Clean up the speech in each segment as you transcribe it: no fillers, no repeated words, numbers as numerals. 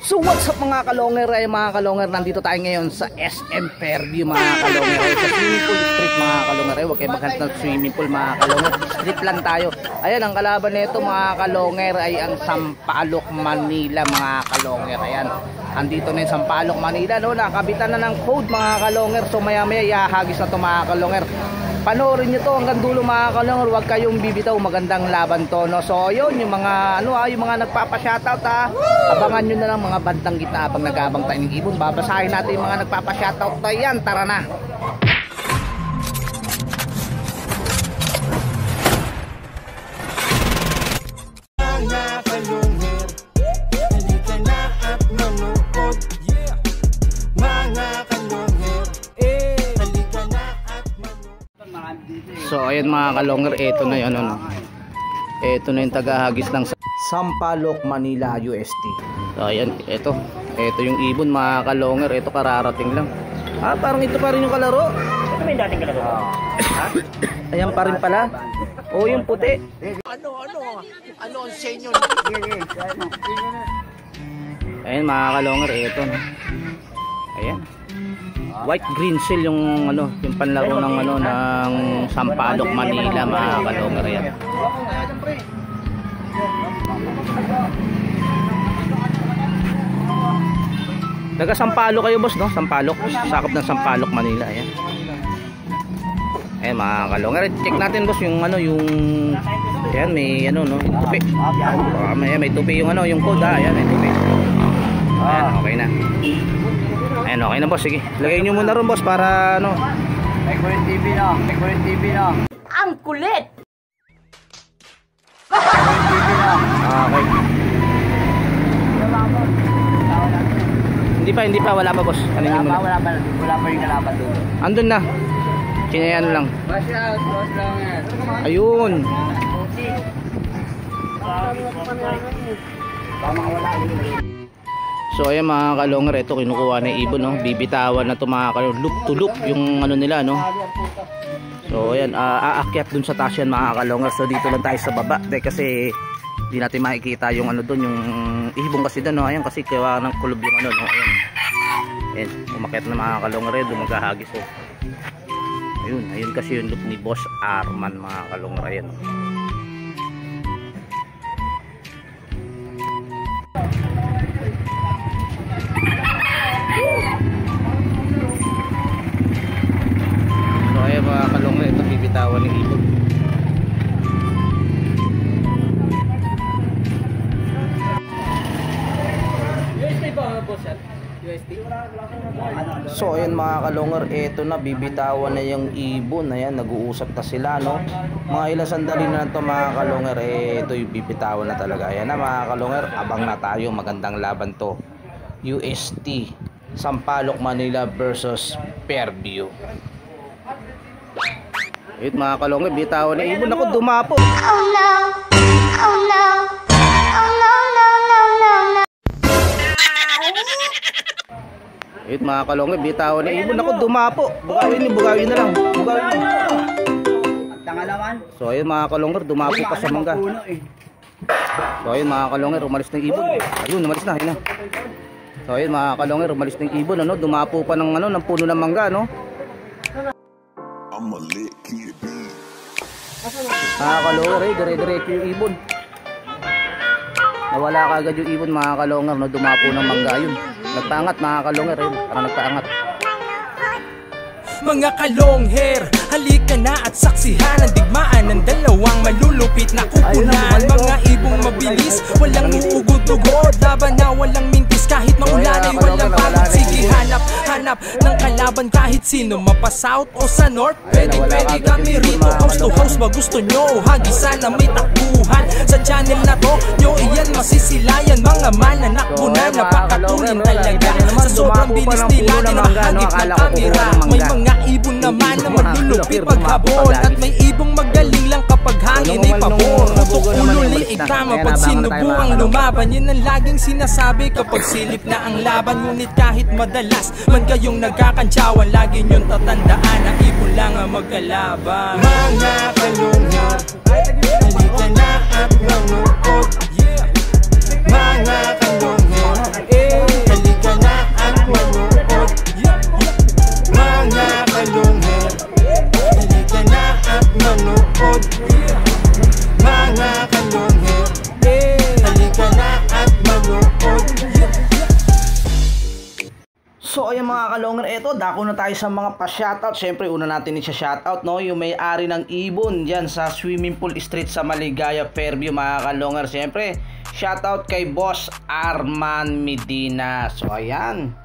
So what's up mga kalonger? Ay mga kalonger, nandito tayo ngayon sa SM Fairview mga kalonger. Ay, sa swimming pool street mga kalonger. Ay, huwag kayo maghanap ng swimming pool mga kalonger. Street lang tayo. Ayan, ang kalaban nito mga kalonger ay ang Sampaloc, Manila mga kalonger. Ayan, andito na yung Sampaloc, Manila. No? Nakabitan na ng code mga kalonger. So maya maya ihahagis na to mga kalonger. Panoorin nyo to hanggang dulo mga kalonger. Huwag kayong bibitaw, magandang laban to, no? So yun, yung mga yung mga nagpapa-shoutout abangan nyo na lang mga bandang gitna habang nag-aabang tayo ng ibon. Babasahin natin yung mga nagpapa-shoutout to. Yan, tara na. So ayan mga kalonger, ito na yun, ito na yung tagahagis ng Sampaloc, Manila UST. So ayan, ito yung ibon mga kalonger. Ito kararating lang. Parang ito pa rin yung kalaro. Ito ba yung dating kalaro? Ayan pa rin pala. O yung puti. Ano ang senyo? Ayan mga kalonger, ito no. Ayan, white green seal yung yung panlaro ng ng Sampaloc, Manila mga kalonger. Yan. Taga Sampaloc kayo boss, no? Sampaloc, sakop ng Sampaloc, Manila. Ayan. Ayan mga kalonger, check natin boss yung yung ayan, may no, yung tupi. May tupi yung yung code ayan, may tupi. Ayan, okay na. Ayan, okay na boss, sige. Lagay nyo muna ron boss para May Kulit TV na, may Kulit TV na. Ang kulit! Okay. Hindi pa, wala pa boss. Wala pa yung kalaban doon. Andun na. Kinayan lang. Boss lang yan. Ayun. So ayan mga kalonger, ito kinukuha na yung ibon, no? Bibitawan na ito mga kalonger, loop to loop yung nila, no? So ayan, aakyat dun sa taas yan mga kalonger. So dito lang tayo sa baba kasi hindi natin makikita yung dun, yung ibon kasi dun, no? Ayan, kasi kiwa ng kulob yung no? Ayan. Ayan, umakyat na mga kalonger, doon maghahagis, oh. Ayun kasi yung loop ni Boss Arman mga kalonger. Ayan, no? So ayan mga kalongre, ito bibitawan ng ibon. UST ba boss yan? UST? So ayan mga kalongre, ito na bibitawan na yung ibon. Ayan, nag-uusap na sila, no? Mga ilang sandali na ito mga kalongre, ito yung bibitawan na talaga. Ayan na mga kalongre, abang na tayo, magandang laban to. UST Sampaloc, Manila versus Fairview. Ayun mga kalongre, bitawan na ibon. Ako, dumapo. Oh no! Oh no! Oh no, no, no, no, no! Ayun mga kalongre, bitawan na ibon. Ako, dumapo. Bugawin na lang. At tangalaman. So ayun mga kalongre, dumapo pa sa mangga. So ayun mga kalongre, umalis na yung ibon. Ayun, umalis na. Ayun na. So ayun mga kalongre, umalis na yung ibon. Dumapo pa ng ng puno ng mangga, no? Mga kalongre, dire-diretso yung ibon. Nawala kagad yung ibon mga kalongre, no? Dumapo ng mangga yun. Nagpaangat mga kalongre, parang nagpaangat. Mga kalongher, halika na at saksihan ang digmaan ng dalawang malulupit na kupunan. Mga ibong mabilis, walang uugod-ugod, laban na walang mintis kahit maulan ay walang pagod. Sige hanap ng kalaban kahit sino, mapa-south o sa north, pwede kami rito. House to house ba gusto nyo, hagisan na may takbuhan. Sa channel na to, nyo iyan masisilayan. Mga mananakbo na napakatulin talaga. Sa sobrang bilis nila, dinahagip ng kamera. May mga ibon naman na maglulupit paghapon, at may ibong magaling lang kapag hangin ay pabor. Putok ulo liig tama pag sinubuang lumaban. Yan ang laging sinasabi kapag silip na ang laban. Ngunit kahit madalas man kayong nagkakantsawan, lagi nyong tatandaan na ibon lang ang magkalaban. Mga kalungher, halika na at manuot. Mga kalungher, So ayan mga kalonger, eto dako na tayo sa mga pa-shoutout. Syempre una natin i-shoutout no, yung may-ari ng ibon diyan sa Swimming Pool Street sa Maligaya, Fairview mga kalonger. Syempre shoutout kay Boss Arman Medina. So ayan.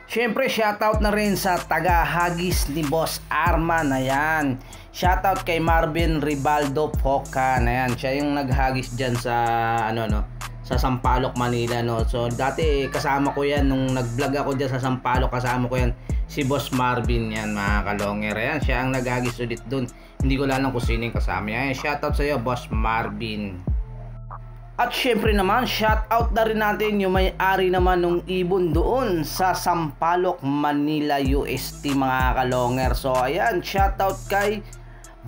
Syempre shoutout na rin sa taga-hagis ni Boss Arman. Ayan. Shoutout kay Marvin Ribaldo Pocan. Ayan, siya yung naghagis diyan sa sa Sampaloc, Manila no. So dati kasama ko yan nung nag-vlog ako diyan sa Sampaloc, kasama ko yan si Boss Marvin yan mga kalonger. Ayan, siya ang naghagis ulit dun. Hindi ko alam kung sino yung kasama. Ayan, shoutout sa iyo Boss Marvin. At syempre naman shoutout na rin natin yung may-ari naman ng ibon doon sa Sampaloc, Manila, UST mga kalonger. So ayan, shoutout kay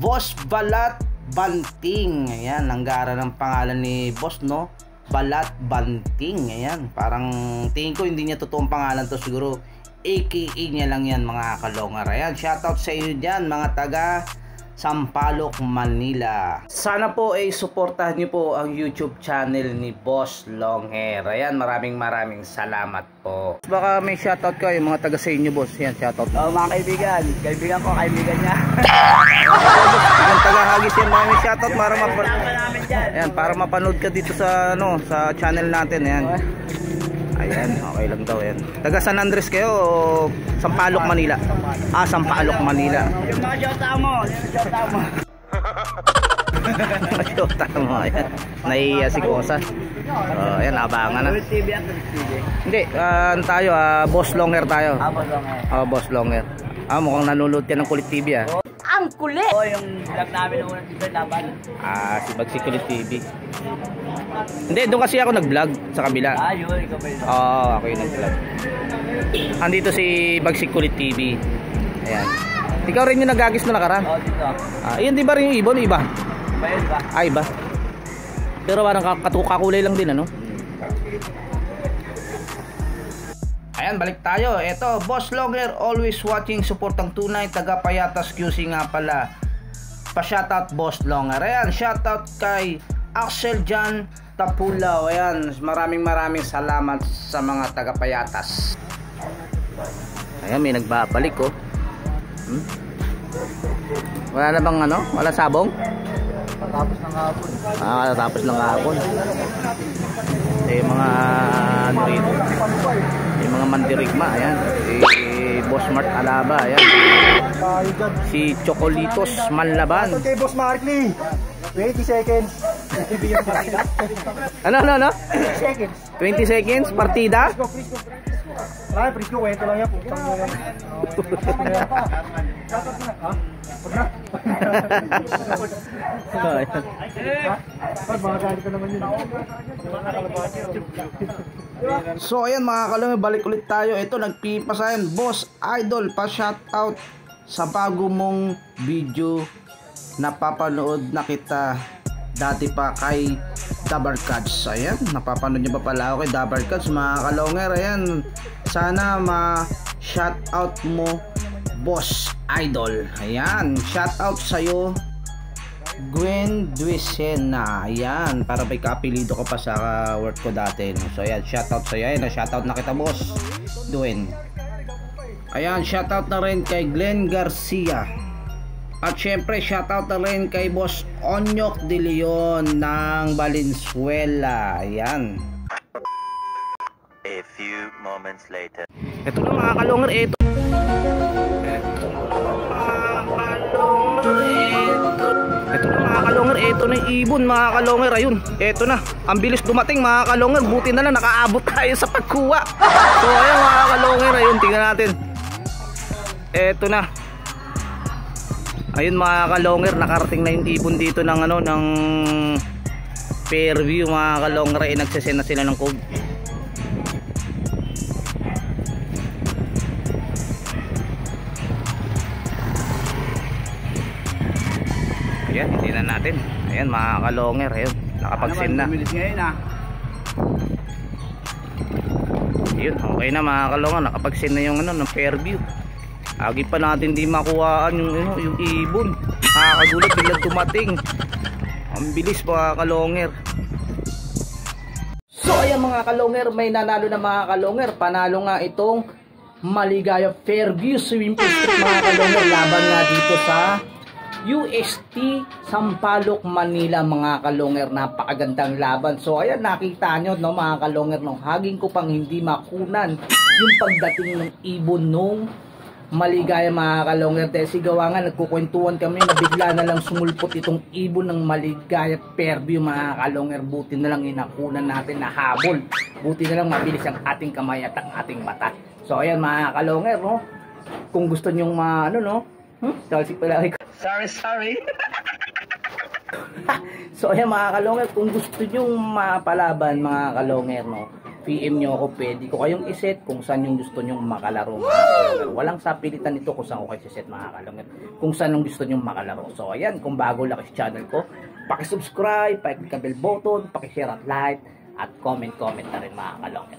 Boss Balat Banting. Ayan, nanggara ng pangalan ni Boss no, Balat Banting. Ayan, parang tingin ko hindi niya totoong pangalan to, siguro AKA niya lang yan mga kalongar. Ayan, shoutout sa inyo dyan mga taga Sampaloc, Manila. Sana po ay suportahan niyo po ang YouTube channel ni Boss Longhair. Ayan, maraming salamat po. Baka may shoutout kayo mga taga sa inyo boss. Ayan, shoutout. Mga kaibigan ko, kaibigan niya. Yung taga-hagis yan, mga may shoutout ayan, para mapanood ka dito sa sa channel natin. Ayan. Ayan, okay lang daw yan. Taga San Andres kayo o Sampaloc, Manila? Ah, Sampaloc, Manila. Yung mga shoutout mo. Shoutout mo, ayan. Naiiya si Kosa. Ayan, abangan na. Kulit TV at Kulit TV. Hindi, tayo, Boss Longhair tayo. Boss Longhair. Boss Longhair. Mukhang nanonood ka ng Kulit TV Ang kulit! Yung vlog namin noong unang TV laban. si Bagsik Kulit TV. Hindi, doon kasi ako nag-vlog sa kabila. Yun, ikaw ba yun? Ako yung nag-vlog. Andito si Bagsik Kulit TV. Ayan. Ikaw rin yung nag-agis na nakaraan? Dito. Yun di ba rin yung ibon? Iba? Iba yun ba? Iba. Pero parang kakulay lang din, ano? Ayan, balik tayo. Eto, Boss Longhair, always watching, support ang tunay, taga Payatas QC nga pala. Pa-shoutout Boss Longhair. Ayan, shoutout kay Axel Jan Tapulaw. Ayan, maraming salamat sa mga taga Payatas. Ayan, may nagbabalik oh. Wala na bang wala sabong? Tapos ng hapon. Tapos ng hapon. Mga rito. Yung mga mandirigma, ayan. Si Boss Mart Alaba, ayan. Si Chocolitos Manlaban. Kay Boss Markley. 20 seconds. Ano? 20 seconds. 20 seconds, partida? Ay, presyo, kwento lang yan. Putang mo yan. So ayan mga kalungi, balik ulit tayo. Ito, nagpipasayan Boss Idol, pa-shoutout sa bago mong video. Napapanood na kita dati pa kay Dabarkads. Ayan, napapanood niyo pa pala ako kay Dabarkads mga kalonger. Ayan, sana ma-shoutout mo Boss Idol. Ayan, shoutout sa'yo Gwen Duisena. Ayan, para may kaapelido ko pa sa work ko dati. So ayan, shoutout sa'yo. Ayan, shoutout na kita Boss Gwen. Ayan, shoutout na rin kay Glenn Garcia. At syempre shoutout na rin kay Boss Onyok De Leon ng Valenzuela. Ayan. A few moments later. Ito na mga kalungar, ito na mga kalungar, ito na yung ibon mga kalungar. Ayun, ito na, ang bilis dumating mga kalungar. Buti na lang nakaabot tayo sa pagkuha. So ayun mga kalungar, ayun, tingnan natin. Ito na. Ayun mga kalungar, nakarating na yung ibon dito ng ng Fairview mga kalungar. Ay nagsasend na sila ng code. Ayan, hindi na natin. Ayan mga kalungar, ayun, nakapag-send na. Ayun, okay na mga kalungar, nakapag-send na yung ng Fairview. Agi pa natin di makuhaan yung ibon. Nakakagulat, biglang dumating. Ang bilis mga kalonger. So ayan mga kalonger, may nanalo na mga kalonger. Panalo nga itong Maligaya Fairview Swimming Pool Street mga kalonger. Laban nga dito sa UST Sampaloc, Manila mga kalonger. Napakagandang laban. So ayan, nakita nyo no mga kalonger, no, haging ko pang hindi makunan yung pagdating ng ibon nung Maligaya mga kalonger. Dahil sigawa nga, nagkukwentuhan kami na bigla na lang sumulpot itong ibon ng Maligaya Fairview mga kalonger. Buti na lang inakunan natin na habol. Buti na lang mabilis ang ating kamay at ang ating mata. So ayan mga kalonger, no, kung gusto nyong ano no, sorry. So ayan mga kalonger, kung gusto nyong mapalaban mga kalonger, no, PM nyo ako, pwede ko kayong iset kung saan yung gusto nyong makalaro mga kalonger. Walang sapilitan ito kung saan ko kayo iset mga kalonger, kung saan yung gusto nyong makalaro. So ayan, kung bago lang sa channel ko, pakisubscribe, pakiclick ang bell button, pakishare at like, at comment na rin mga kalonger.